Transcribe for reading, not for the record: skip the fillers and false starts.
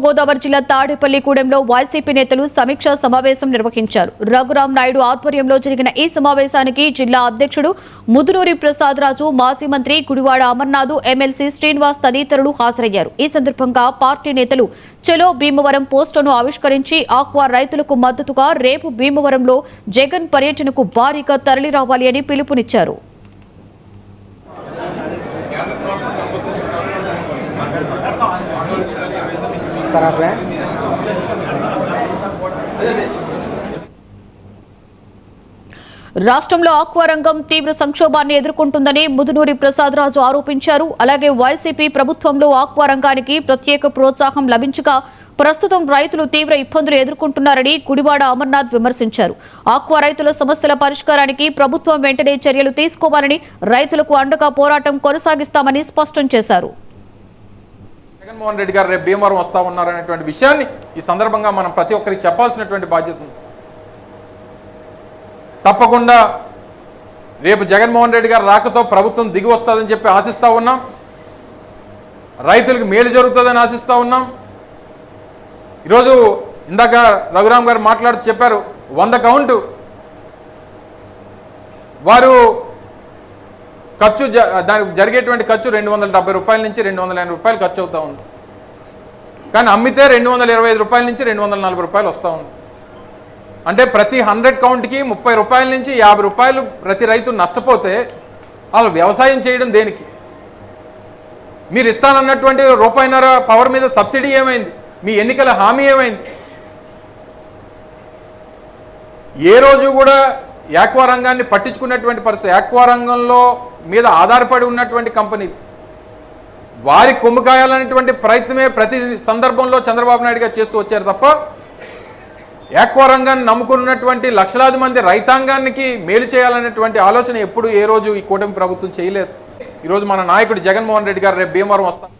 గోదావరి జిల్లా తాడేపల్లిగూడెంలో వైసీపీ నేతలు సమీక్షా సమావేశం నిర్వహించారు. రఘురాం నాయుడు ఆధ్వర్యంలో జరిగిన ఈ సమావేశానికి జిల్లా అధ్యక్షుడు ముదునూరి ప్రసాద్ రాజు, మాజీ మంత్రి గుడివాడ అమర్నాథ్, ఎమ్మెల్సీ శ్రీనివాస్ తదితరులు హాజరయ్యారు. ఈ సందర్భంగా పార్టీ నేతలు చలో భీమవరం పోస్టును ఆవిష్కరించి ఆక్వా రైతులకు మద్దతుగా రేపు భీమవరంలో జగన్ పర్యటనకు భారీగా తరలిరావాలి అని పిలుపునిచ్చారు. రాష్ట్రంలో ఆక్వా రంగం తీవ్ర సంక్షోభాన్ని ఎదుర్కొంటుందని ముదునూరి ప్రసాద్ రాజు ఆరోపించారు. అలాగే వైసీపీ ప్రభుత్వంలో ఆక్వా రంగానికి ప్రత్యేక ప్రోత్సాహం లభించక ప్రస్తుతం రైతులు తీవ్ర ఇబ్బందులు ఎదుర్కొంటున్నారని గుడివాడ అమర్నాథ్ విమర్శించారు. ఆక్వా రైతుల సమస్యల పరిష్కారానికి ప్రభుత్వం వెంటనే చర్యలు తీసుకోవాలని, రైతులకు అండగా పోరాటం కొనసాగిస్తామని స్పష్టం చేశారు. జగన్మోహన్ రెడ్డి గారు రేపు భీమవరం వస్తా ఉన్నారనేటువంటి విషయాన్ని ఈ సందర్భంగా మనం ప్రతి ఒక్కరికి చెప్పాల్సినటువంటి బాధ్యత ఉంది. తప్పకుండా రేపు జగన్మోహన్ రెడ్డి గారు రాకతో ప్రభుత్వం దిగి వస్తుందని చెప్పి ఆశిస్తూ ఉన్నాం. రైతులకు మేలు జరుగుతుందని ఆశిస్తూ ఉన్నాం. ఈరోజు ఇందాక రఘురాం గారు మాట్లాడుతూ చెప్పారు, 100 కౌంటు వారు ఖర్చు, దానికి జరిగేటువంటి ఖర్చు 270 రూపాయల నుంచి 280 రూపాయలు ఖర్చు అవుతా ఉంది. కానీ అమ్మితే 225 రూపాయల నుంచి 240 రూపాయలు వస్తూ ఉంది. అంటే ప్రతి 100 కౌంట్కి 30 రూపాయల నుంచి 50 రూపాయలు ప్రతి రైతు నష్టపోతే వాళ్ళు వ్యవసాయం చేయడం దేనికి? మీరు ఇస్తానన్నటువంటి రూపాయిన్నర పవర్ మీద సబ్సిడీ ఏమైంది? మీ ఎన్నికల హామీ ఏమైంది? ఏ రోజు కూడా ఆక్వా రంగాన్ని పట్టించుకున్నటువంటి పరిస్థితి. ఆక్వా రంగంలో మీద ఆధారపడి ఉన్నటువంటి కంపెనీ వారి కొమ్ముకాయాలనేటువంటి ప్రయత్నమే ప్రతి సందర్భంలో చంద్రబాబు నాయుడు గారు చేస్తూ వచ్చారు తప్ప ఆక్వా రంగాన్ని నమ్ముకున్నటువంటి లక్షలాది మంది రైతాంగానికి మేలు చేయాలనేటువంటి ఆలోచన ఎప్పుడు ఏ రోజు ఈ కూటమి ప్రభుత్వం చేయలేదు. ఈరోజు మన నాయకుడు జగన్మోహన్ రెడ్డి గారు రేపు భీమవరం వస్తారు.